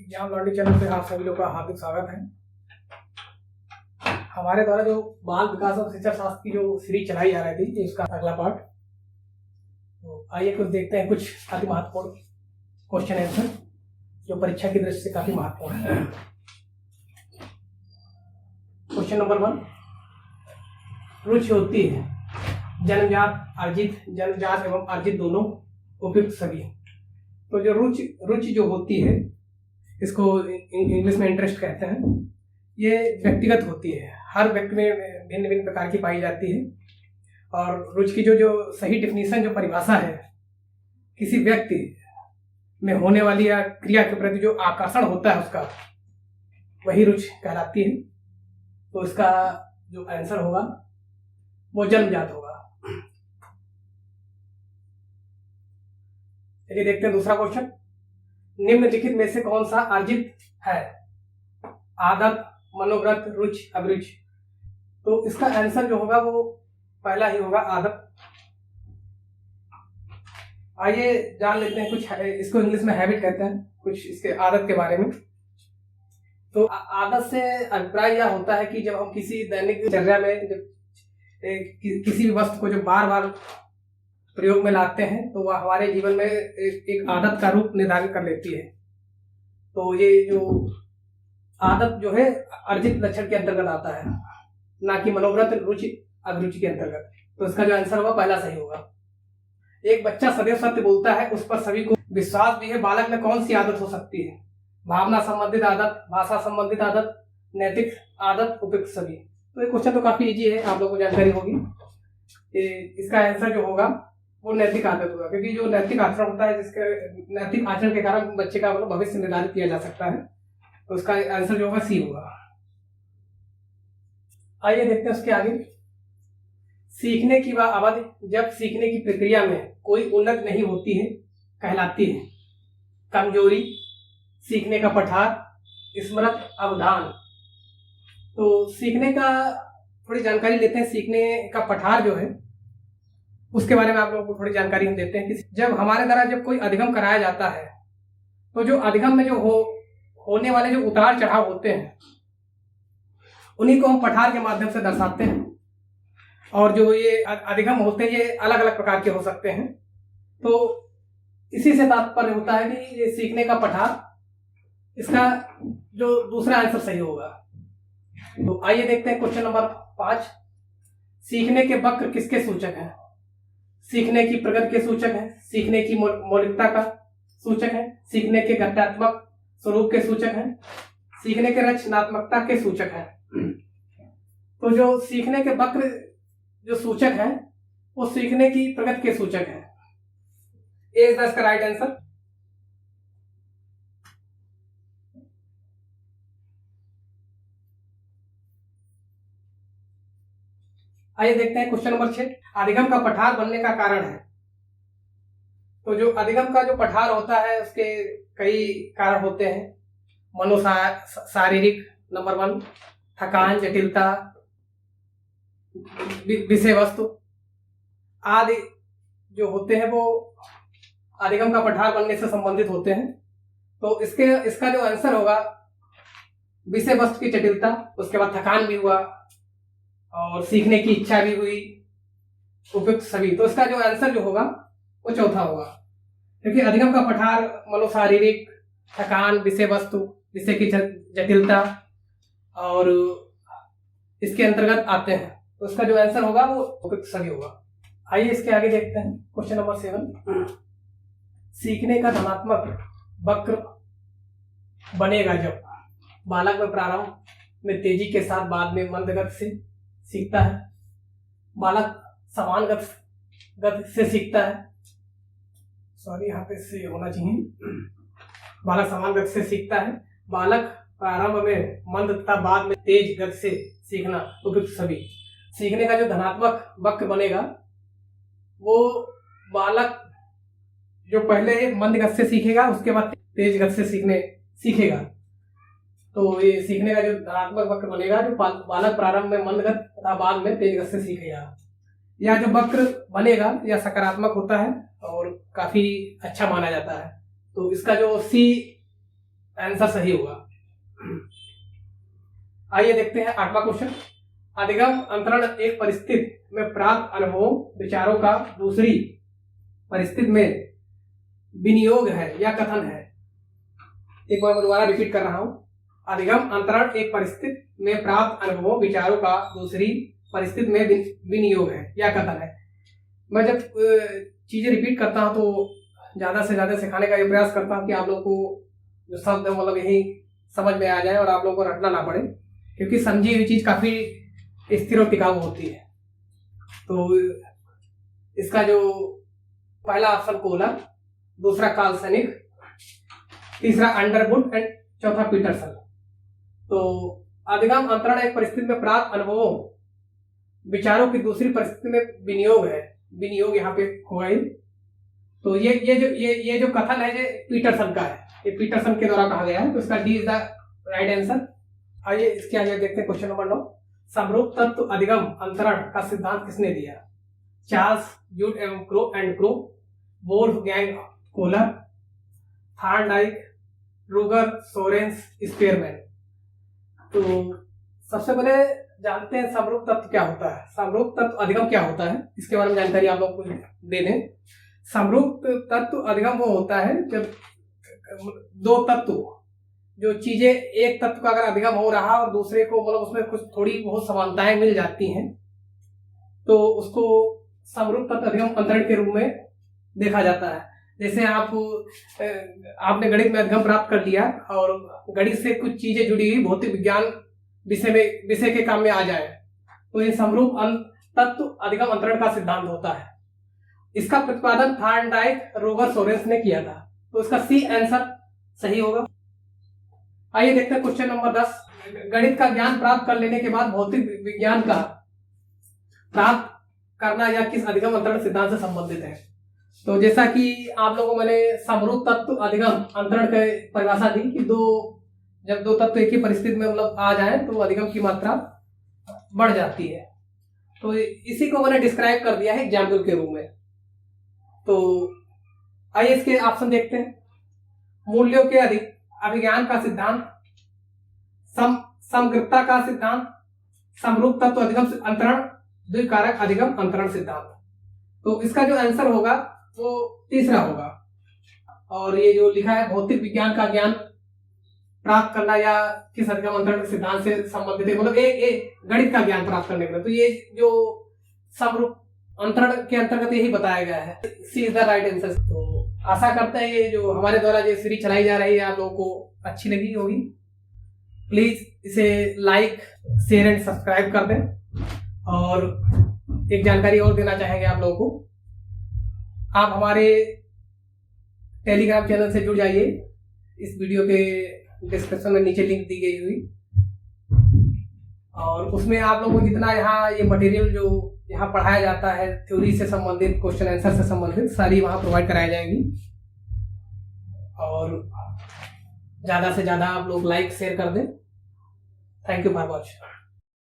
Exam learning channel पे आप सभी लोग का हार्दिक स्वागत है। हमारे द्वारा जो बाल विकास और शिक्षा शास्त्र की जो सीरीज चलाई जा रही थी, इसका अगला पार्ट। तो आइए कुछ देखते हैं, कुछ काफी महत्वपूर्ण क्वेश्चन आंसर जो परीक्षा की दृष्टि से काफी महत्वपूर्ण है। क्वेश्चन नंबर 1, रुचि होती है जन्मजात एवं अर्जित दोनों, उपयुक्त सभी। तो जो रुचि जो होती है, इसको इंग्लिश में इंटरेस्ट कहते हैं, ये व्यक्तिगत होती है। हर व्यक्ति में भिन्न भिन्न प्रकार की पाई जाती है। और रुचि की जो सही डिफिनीशन, जो परिभाषा है, किसी व्यक्ति में होने वाली या क्रिया के प्रति जो आकर्षण होता है उसका, वही रुचि कहलाती है। तो इसका जो आंसर होगा वो जन्मजात होगा। चलिए देखते हैं दूसरा क्वेश्चन। निम्नलिखित में से कौन सा अर्जित है? आदत, मनोव्रत, रुचि, अभिरुचि। तो इसका आंसर जो होगा वो पहला ही होगा, आदत। आइए जान लेते हैं कुछ, इसको इंग्लिश में हैबिट कहते हैं, कुछ इसके आदत के बारे में। तो आदत से अभिप्राय यह होता है कि जब हम किसी दैनिक दिनचर्या में किसी भी वस्तु को जो बार बार प्रयोग में लाते हैं, तो वह हमारे जीवन में एक आदत का रूप निर्धारित कर लेती है। तो ये जो आदत जो है अर्जित लक्षण के अंतर्गत आता है, ना कि मनोव्रत, रुचि, अभिरुचि के अंतर्गत। तो इसका जो आंसर होगा पहला सही होगा। एक बच्चा सदैव सत्य बोलता है, उस पर सभी को विश्वास भी है। बालक में कौन सी आदत हो सकती है? भावना संबंधित आदत, भाषा संबंधित आदत, नैतिक आदत, उपयुक्त सभी। तो ये क्वेश्चन तो काफी इजी है, आप लोगों को जानकारी होगी। इसका आंसर जो होगा वो नैतिक आदत होगा, क्योंकि जो नैतिक आचरण होता है, जिसके नैतिक आचरण के कारण बच्चे का भविष्य निर्धारित किया जा सकता है। तो उसका आंसर जो होगा सी होगा। आइए देखते हैं उसके आगे। सीखने की वह अवधि जब सीखने की प्रक्रिया में कोई उन्नति नहीं होती है, कहलाती है कमजोरी, सीखने का पठार, स्मृत, अवधान। तो सीखने का थोड़ी जानकारी लेते हैं। सीखने का पठार जो है उसके बारे में आप लोगों को थोड़ी जानकारी हम देते हैं कि जब हमारे द्वारा जब कोई अधिगम कराया जाता है, तो जो अधिगम में जो होने वाले जो उतार चढ़ाव होते हैं, उन्हीं को हम पठार के माध्यम से दर्शाते हैं। और जो ये अधिगम होते हैं, ये अलग अलग प्रकार के हो सकते हैं। तो इसी से तात्पर्य होता है कि ये सीखने का पठार, इसका जो दूसरा आंसर सही होगा। तो आइए देखते हैं क्वेश्चन नंबर 5। सीखने के वक्र किसके सूचक हैं? सीखने की प्रगति के सूचक है, सीखने की मौलिकता का सूचक है, सीखने के गत्यात्मक स्वरूप के सूचक है, सीखने के रचनात्मकता के सूचक है। तो जो सीखने के वक्र जो सूचक है, वो सीखने की प्रगति के सूचक है। ए इज द राइट आंसर। आइए देखते हैं क्वेश्चन नंबर 6। अधिगम का पठार बनने का कारण है। तो जो अधिगम का जो पठार होता है, उसके कई कारण होते हैं। शारीरिक नंबर 1, थकान, जटिलता, विषय वस्तु आदि जो होते हैं वो अधिगम का पठार बनने से संबंधित होते हैं। तो इसका जो आंसर होगा विषय वस्तु की जटिलता, उसके बाद थकान भी हुआ और सीखने की इच्छा भी हुई, उपयुक्त सभी। तो इसका जो आंसर जो होगा वो चौथा होगा, क्योंकि अधिगम का पठार मनोशारीरिक, थकान, विषय वस्तु, विषय की जटिलता और इसके अंतर्गत आते हैं। तो इसका जो आंसर होगा वो उपयुक्त सभी होगा। आइए इसके आगे देखते हैं क्वेश्चन नंबर 7। सीखने का धनात्मक वक्र बनेगा जब बालक में प्रारंभ में तेजी के साथ, बाद में मंद गति से सीखता है। बालक समान गति से सीखता है। सॉरी, यहाँ पे से होना चाहिए। बालक समान गति से सीखता है। बालक प्रारंभ में मंद तथा बाद में तेज गति से सीखना, उपयुक्त सभी। सीखने का जो धनात्मक वक्र बनेगा, वो बालक जो पहले मंद गति से सीखेगा, उसके बाद तेज गति से सीखेगा। तो ये सीखने का जो धनात्मक वक्र बनेगा, जो बालक प्रारंभ में मंद गति तथा बाद में तेज गति से सीखेगा। यह जो वक्र बनेगा यह सकारात्मक होता है और काफी अच्छा माना जाता है। तो इसका जो सी आंसर सही होगा। आइए देखते हैं 8वां क्वेश्चन। अधिगम अंतरण एक परिस्थिति में प्राप्त अनुभवों विचारों का दूसरी परिस्थिति में विनियोग है या कथन है। एक बार मैं दोबारा रिपीट कर रहा हूं। अधिगम अंतरण एक परिस्थिति में प्राप्त अनुभवों विचारों का दूसरी परिस्थिति में विनियोग है या कथन है। मैं जब चीजें रिपीट करता हूं तो ज्यादा से ज्यादा सिखाने का ये प्रयास करता हूं कि आप लोग को जो शब्द है मतलब यही समझ में आ जाए और आप लोग को रटना ना पड़े, क्योंकि समझी हुई चीज काफी स्थिर और टिकाऊ होती है। तो इसका जो पहला ऑप्शन कोलर, दूसरा काल्सनिक, तीसरा अंडरवुड एंड चौथा पीटरसन। तो अधिगम अंतरण एक परिस्थिति में प्राप्त अनुभवों विचारों की दूसरी परिस्थिति में विनियोग है। विनियोग यहाँ पे होगा। तो ये जो कथन है ये पीटरसन का है, ये पीटरसन के द्वारा कहा गया है। तो इसका D is the right answer. आइए इसके आगे देखते हैं क्वेश्चन नंबर 9। समरूप तत्व अधिगम अंतरण का सिद्धांत किसने दिया? चार्ल्स यूड एवं Crow, Wolfgang Kohler, Thorndike, Ruger, Sorensen, Spearman. तो सबसे पहले जानते हैं समरूप तत्व क्या होता है। समरूप तत्व अधिगम क्या होता है, इसके बारे में जानकारी आप लोग को दे दें। समरूप तत्व अधिगम वो होता है जब दो तत्व, जो चीजें एक तत्व का अगर अधिगम हो रहा और दूसरे को मतलब उसमें कुछ थोड़ी बहुत समानताएं मिल जाती हैं तो उसको समरूप तत्व अधिगम अंतरण के रूप में देखा जाता है। जैसे आपने गणित में अधिगम प्राप्त कर लिया और गणित से कुछ चीजें जुड़ी हुई भौतिक विज्ञान विषय के काम में आ जाए तो ये समरूप तत्व अधिगम अंतरण का सिद्धांत होता है। इसका प्रतिपादन थार्नडाइक, रोगर, सोरेंस ने किया था। तो इसका सी आंसर सही होगा। आइए देखते हैं क्वेश्चन नंबर 10। गणित का ज्ञान प्राप्त कर लेने के बाद भौतिक विज्ञान का प्राप्त करना या किस अधिगम अंतरण सिद्धांत से संबंधित है। तो जैसा कि आप लोगों को मैंने समरूप तत्व अधिगम अंतरण की परिभाषा दी कि जब दो तत्व एक ही परिस्थिति में मतलब आ जाए तो अधिगम की मात्रा बढ़ जाती है। तो इसी को मैंने डिस्क्राइब कर दिया है एग्जाम्पल के रूप में। तो आइए इसके ऑप्शन देखते हैं। मूल्यों के अभिज्ञान का सिद्धांत, समग्रता का सिद्धांत, समरूप तत्व अधिगम अंतरण, द्विकारक अधिगम अंतरण सिद्धांत। तो इसका जो आंसर होगा वो तीसरा होगा। और ये जो लिखा है भौतिक विज्ञान का ज्ञान प्राप्त करना या किस अधिगम अंतरण सिद्धांत से संबंधित है, मतलब एक गणित का ज्ञान प्राप्त करने के लिए, तो ये जो समरूप अंतरण के अंतर्गत यही बताया गया है। सी इज द राइट आंसर। तो आशा करते हैं ये जो हमारे द्वारा जो सीरीज चलाई जा रही है आप लोगों को अच्छी लगी होगी। प्लीज इसे लाइक, शेयर एंड सब्सक्राइब कर दें। और एक जानकारी और देना चाहेंगे आप लोगों को, आप हमारे टेलीग्राम चैनल से जुड़ जाइए। इस वीडियो के डिस्क्रिप्शन में नीचे लिंक दी गई हुई, और उसमें आप लोगों को जितना यहाँ ये मटेरियल जो यहाँ पढ़ाया जाता है थ्योरी से संबंधित, क्वेश्चन आंसर से संबंधित सारी वहाँ प्रोवाइड कराई जाएंगी। और ज़्यादा से ज़्यादा आप लोग लाइक शेयर कर दें। Thank you for watching.